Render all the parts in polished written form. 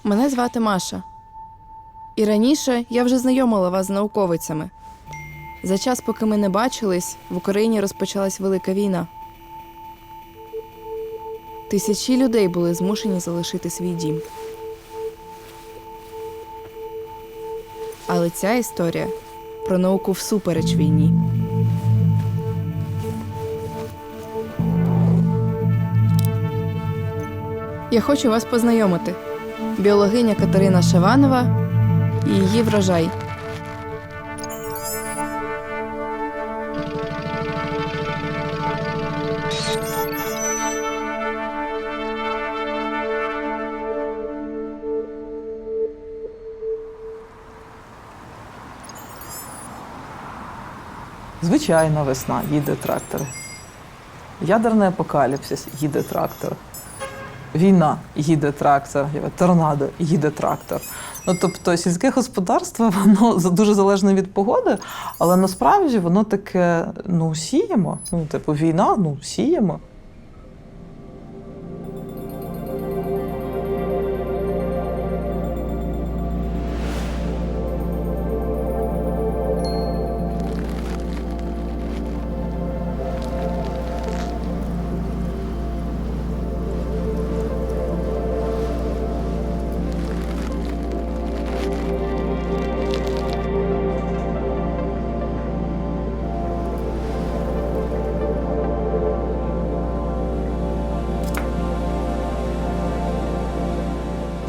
Мене звати Маша. І раніше я вже знайомила вас з науковицями. За час, поки ми не бачились, в Україні розпочалась велика війна. Тисячі людей були змушені залишити свій дім. Але ця історія про науку всупереч війні. Я хочу вас познайомити. Біологиня Катерина Шаванова і її врожай. Звичайна весна, їде трактор. Ядерний апокаліпсис, їде трактор. Війна, їде трактор. Торнадо, їде трактор. Ну, тобто сільське господарство, воно дуже залежне від погоди, але насправді воно таке, сіємо. Війна, сіємо.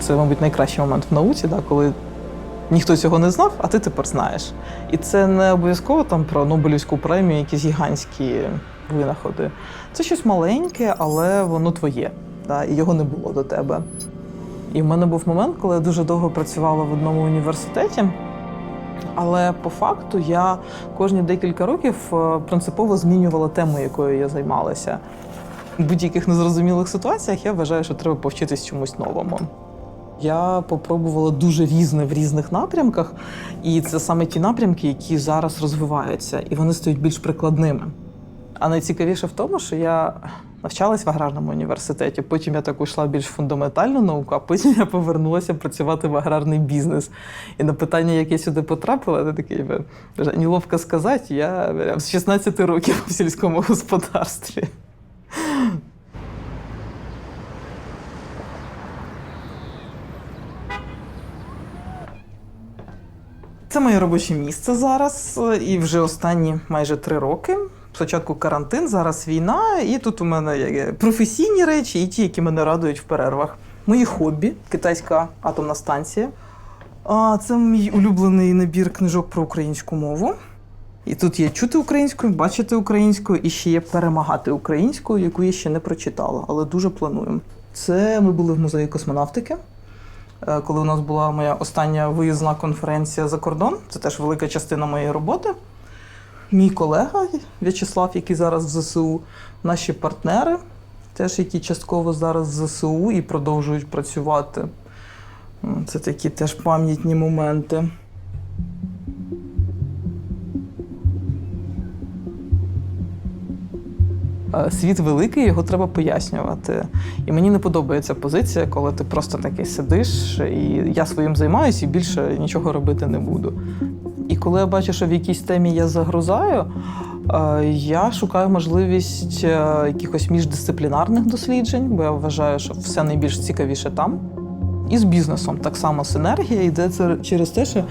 Це, мабуть, найкращий момент в науці, коли ніхто цього не знав, а ти тепер знаєш. І це не обов'язково про Нобелівську премію, якісь гігантські винаходи. Це щось маленьке, але воно твоє, і його не було до тебе. І в мене був момент, коли я дуже довго працювала в одному університеті, але по факту я кожні декілька років принципово змінювала тему, якою я займалася. В будь-яких незрозумілих ситуаціях я вважаю, що треба повчитись чомусь новому. Я попробувала дуже різне в різних напрямках, і це саме ті напрямки, які зараз розвиваються, і вони стають більш прикладними. А найцікавіше в тому, що я навчалась в аграрному університеті, потім я так йшла більш фундаментальну науку, а потім я повернулася працювати в аграрний бізнес. І на питання, як я сюди потрапила, це таке, неловко сказати, я з 16 років в сільському господарстві. Це моє робоче місце зараз, і вже останні майже 3 роки. Спочатку карантин, зараз війна, і тут у мене є професійні речі і ті, які мене радують в перервах. Мої хобі – китайська атомна станція. Це мій улюблений набір книжок про українську мову. І тут є чути українською, бачити українською, і ще є перемагати українською, яку я ще не прочитала, але дуже планую. Це ми були в музеї космонавтики, коли у нас була моя остання виїзна конференція за кордон. Це теж велика частина моєї роботи. Мій колега В'ячеслав, який зараз в ЗСУ, наші партнери, теж які частково зараз в ЗСУ і продовжують працювати. Це такі теж пам'ятні моменти. Світ великий, його треба пояснювати. І мені не подобається позиція, коли ти просто такий сидиш, і я своїм займаюся, і більше нічого робити не буду. І коли я бачу, що в якійсь темі я загрузаю, я шукаю можливість якихось міждисциплінарних досліджень, бо я вважаю, що все найбільш цікавіше там. І з бізнесом так само синергія йде через те, що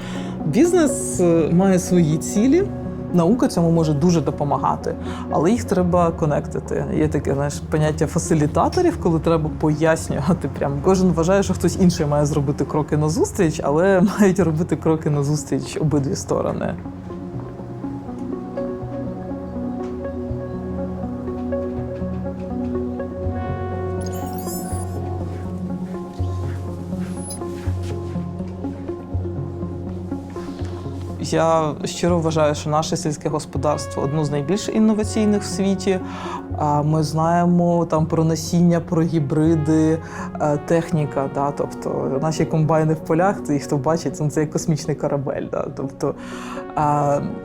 бізнес має свої цілі, наука цьому може дуже допомагати, але їх треба конектити. Є таке, поняття фасилітаторів, коли треба пояснювати. Кожен вважає, що хтось інший має зробити кроки назустріч, але мають робити кроки назустріч обидві сторони. Я щиро вважаю, що наше сільське господарство – одне з найбільш інноваційних в світі. Ми знаємо про насіння, про гібриди, техніка. Тобто наші комбайни в полях, хто бачить, це як космічний корабель. Тобто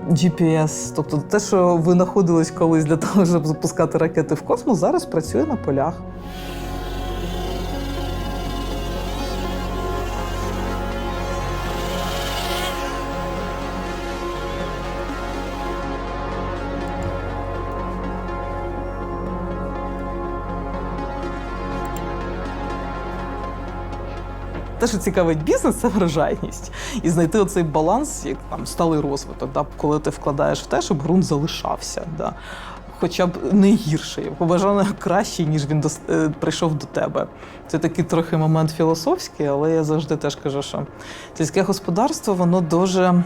GPS, тобто те, що винаходилось колись для того, щоб запускати ракети в космос, зараз працює на полях. Те, що цікавить бізнес, це врожайність. І знайти оцей баланс, як там сталий розвиток, да, коли ти вкладаєш в те, щоб ґрунт залишався. Да. Хоча б не гірший, побажано кращий, ніж він прийшов до тебе. Це такий трохи момент філософський, але я завжди теж кажу, що сільське господарство, воно дуже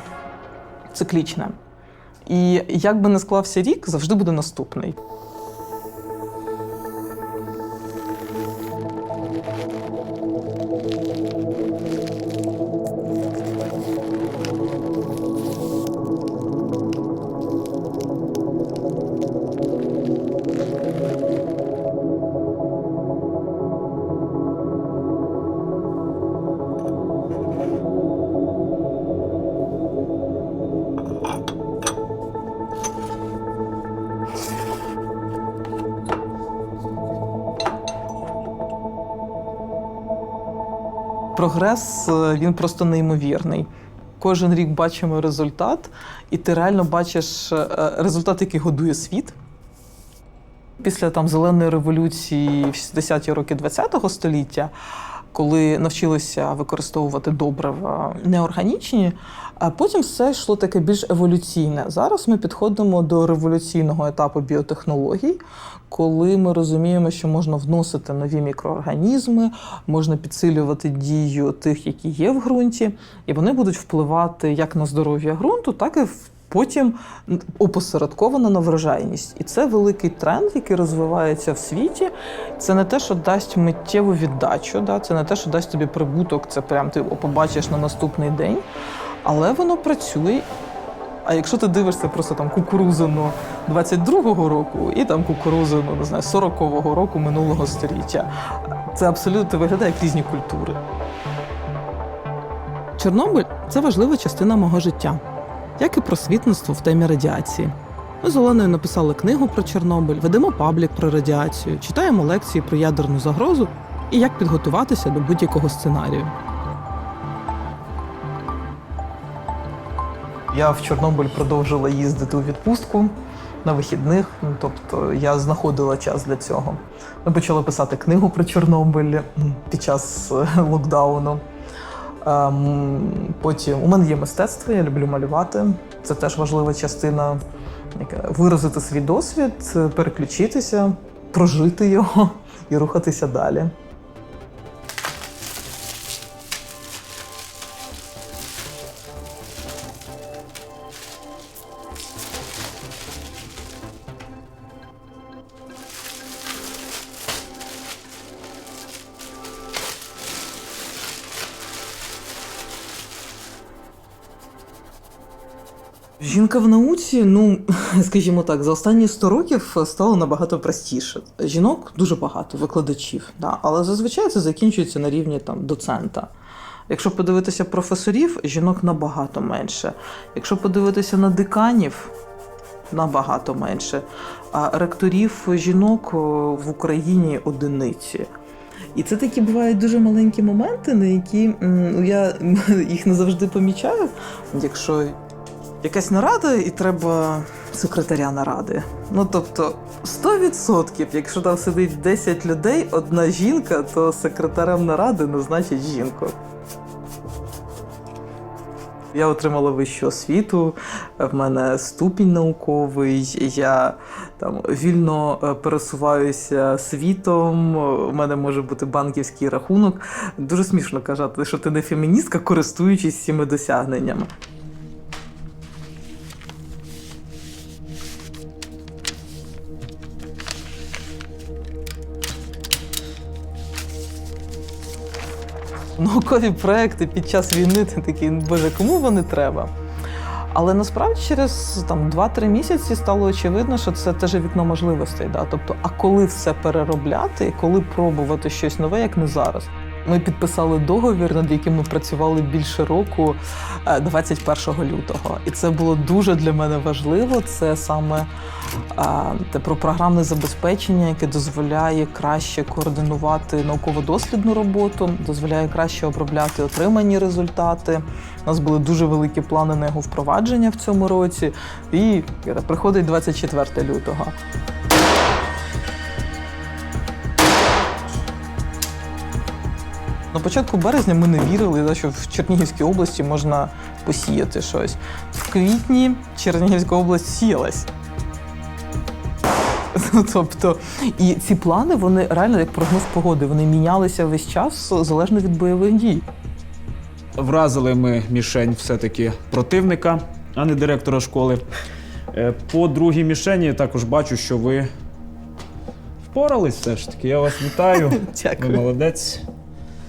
циклічне. І як би не склався рік, завжди буде наступний. Прогрес, він просто неймовірний. Кожен рік бачимо результат, і ти реально бачиш результат, який годує світ. Після зеленої революції в 60-ті роки ХХ століття, коли навчилися використовувати добрива неорганічні, а потім все йшло таке більш еволюційне. Зараз ми підходимо до революційного етапу біотехнологій, коли ми розуміємо, що можна вносити нові мікроорганізми, можна підсилювати дію тих, які є в ґрунті, і вони будуть впливати як на здоров'я ґрунту, так і потім опосередковано на врожайність. І це великий тренд, який розвивається в світі. Це не те, що дасть миттєву віддачу, да? Це не те, що дасть тобі прибуток, це прям ти побачиш на наступний день, але воно працює. А якщо ти дивишся просто кукурузину 22-го року і кукурузину, не знаю, 40-го року минулого століття, це абсолютно виглядає як різні культури. Чорнобиль – це важлива частина мого життя, як і просвітництво в темі радіації. Ми з Оленою написали книгу про Чорнобиль, ведемо паблік про радіацію, читаємо лекції про ядерну загрозу і як підготуватися до будь-якого сценарію. Я в Чорнобиль продовжила їздити у відпустку на вихідних, тобто я знаходила час для цього. Ми почали писати книгу про Чорнобиль під час локдауну. Потім у мене є мистецтво, я люблю малювати. Це теж важлива частина виразити свій досвід, переключитися, прожити його і рухатися далі. Жінка в науці, скажімо так, за останні 100 років стало набагато простіше. Жінок дуже багато, викладачів, да? Але зазвичай це закінчується на рівні доцента. Якщо подивитися професорів, жінок набагато менше. Якщо подивитися на деканів, набагато менше. А ректорів жінок в Україні одиниці. І це такі бувають дуже маленькі моменти, на які я їх не завжди помічаю. Якщо якась нарада, і треба секретаря наради. Тобто, 100%, якщо там сидить 10 людей, одна жінка, то секретарем наради назначить жінку. Я отримала вищу освіту, в мене ступінь науковий, я вільно пересуваюся світом, у мене може бути банківський рахунок. Дуже смішно казати, що ти не феміністка, користуючись цими досягненнями. Наукові проекти під час війни, ти такий, боже, кому вони треба? Але насправді через 2-3 місяці стало очевидно, що це теж вікно можливостей. Да? Тобто, а коли все переробляти, і коли пробувати щось нове, як не зараз? Ми підписали договір, над яким ми працювали більше року, 21 лютого. І це було дуже для мене важливо. Це саме про програмне забезпечення, яке дозволяє краще координувати науково-дослідну роботу, дозволяє краще обробляти отримані результати. У нас були дуже великі плани на його впровадження в цьому році. І приходить 24 лютого. На початку березня ми не вірили, що в Чернігівській області можна посіяти щось. В квітні Чернігівська область сіялась. Тобто, і ці плани, вони реально як прогноз погоди, вони мінялися весь час залежно від бойових дій. Вразили ми мішень все-таки противника, а не директора школи. По другій мішені також бачу, що ви впорались все ж таки. Я вас вітаю. Дякую. Ви молодець.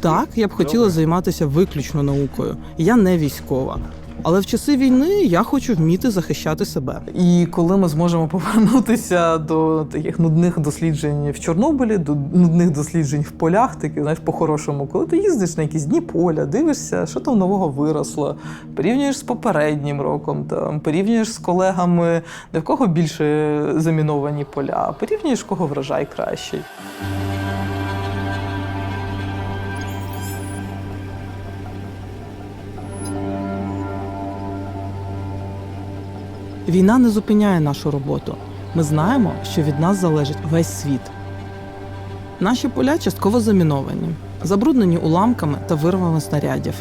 Так, я б хотіла займатися виключно наукою. Я не військова. Але в часи війни я хочу вміти захищати себе. І коли ми зможемо повернутися до таких нудних досліджень в Чорнобилі, до нудних досліджень в полях, таких, знаєш, по-хорошому, коли ти їздиш на якісь дні поля, дивишся, що там нового виросло, порівнюєш з попереднім роком, там, порівнюєш з колегами, де в кого більше заміновані поля, порівнюєш, в кого врожай кращий. Війна не зупиняє нашу роботу. Ми знаємо, що від нас залежить весь світ. Наші поля частково заміновані, забруднені уламками та вирвами снарядів.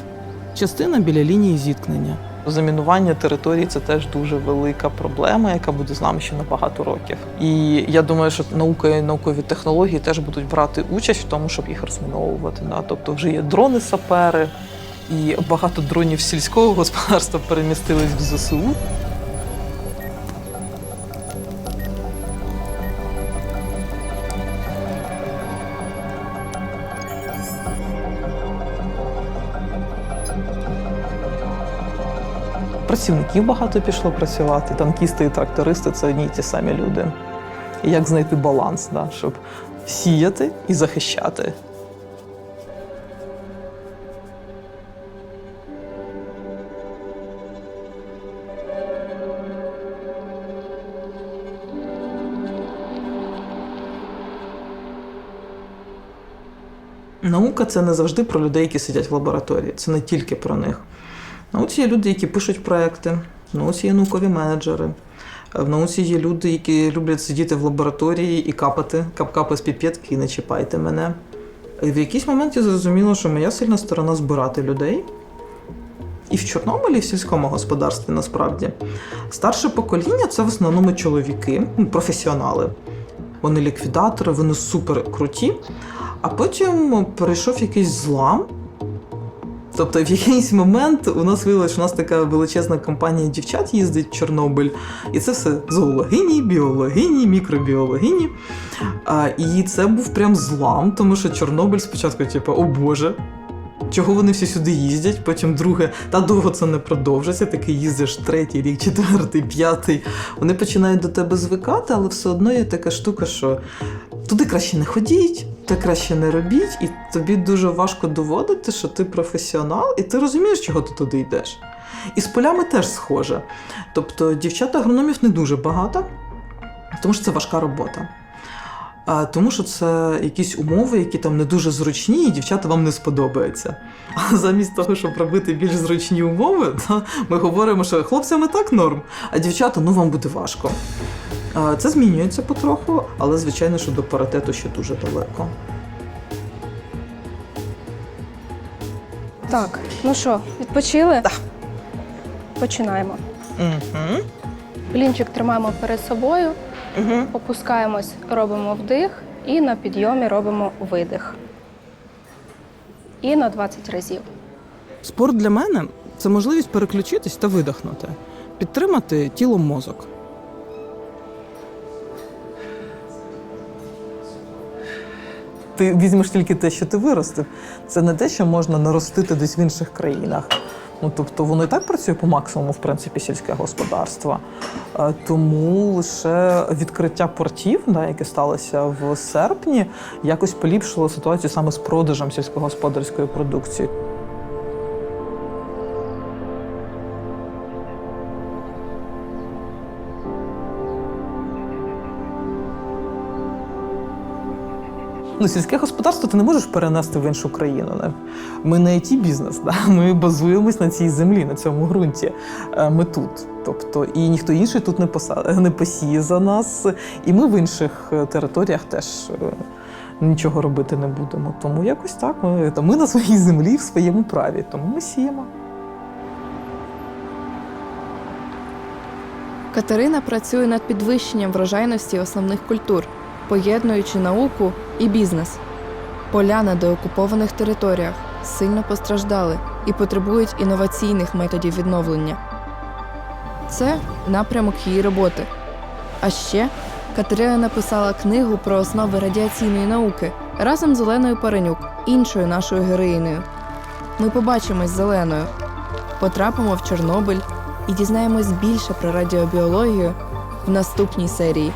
Частина біля лінії зіткнення. Замінування територій – це теж дуже велика проблема, яка буде з нами ще на багато років. І я думаю, що наука і наукові технології теж будуть брати участь в тому, щоб їх розміновувати. Тобто вже є дрони-сапери, і багато дронів сільського господарства перемістились в ЗСУ. Працівників багато пішло працювати. Танкісти і трактористи – це одні й ті самі люди. І як знайти баланс, щоб сіяти і захищати. Наука – це не завжди про людей, які сидять в лабораторії. Це не тільки про них. В науці є люди, які пишуть проекти, в науці є наукові менеджери, в науці є люди, які люблять сидіти в лабораторії і капати, кап-капи з піпетки і не чіпайте мене. І в якийсь момент я зрозуміла, що моя сильна сторона – збирати людей. І в Чорнобилі, і в сільському господарстві, насправді. Старше покоління – це в основному чоловіки, професіонали. Вони ліквідатори, вони супер круті. А потім перейшов якийсь злам. Тобто в якийсь момент у нас виявилося, що у нас така величезна компанія дівчат їздить в Чорнобиль. І це все зоологині, біологині, мікробіологині. І це був прям злам, тому що Чорнобиль спочатку, о боже, чого вони всі сюди їздять? Потім друге, та довго це не продовжиться, таки їздиш третій рік, четвертий, п'ятий. Вони починають до тебе звикати, але все одно є така штука, що туди краще не ходіть, те краще не робіть, і тобі дуже важко доводити, що ти професіонал, і ти розумієш, чого ти туди йдеш. І з полями теж схоже. Тобто дівчат-агрономів не дуже багато, тому що це важка робота. Тому що це якісь умови, які там не дуже зручні, і дівчата вам не сподобаються. А замість того, щоб робити більш зручні умови, ми говоримо, що хлопцям і так норм, а дівчата, вам буде важко. Це змінюється потроху, але, звичайно, що до паритету ще дуже далеко. Так, ну що, відпочили? Так. Починаємо. Угу. Блінчик тримаємо перед собою, опускаємось, робимо вдих і на підйомі робимо видих. І на 20 разів. Спорт для мене – це можливість переключитись та видихнути, підтримати тілом мозок. Ти візьмеш тільки те, що ти виростив. Це не те, що можна наростити десь в інших країнах. Тобто воно і так працює по максимуму, в принципі, сільське господарство. Тому лише відкриття портів, яке сталося в серпні, якось поліпшило ситуацію саме з продажем сільськогосподарської продукції. Сільське господарство ти не можеш перенести в іншу країну. Ми не IT-бізнес, ми базуємось на цій землі, на цьому ґрунті. Ми тут. Тобто, і ніхто інший тут не посіє за нас. І ми в інших територіях теж нічого робити не будемо. Тому якось так. Ми на своїй землі, в своєму праві, тому ми сіємо. Катерина працює над підвищенням врожайності основних культур, поєднуючи науку і бізнес. Поля на деокупованих територіях сильно постраждали і потребують інноваційних методів відновлення. Це напрямок її роботи. А ще Катерина написала книгу про основи радіаційної науки разом з Оленою Паренюк, іншою нашою героїнею. Ми побачимось з Оленою, потрапимо в Чорнобиль і дізнаємось більше про радіобіологію в наступній серії.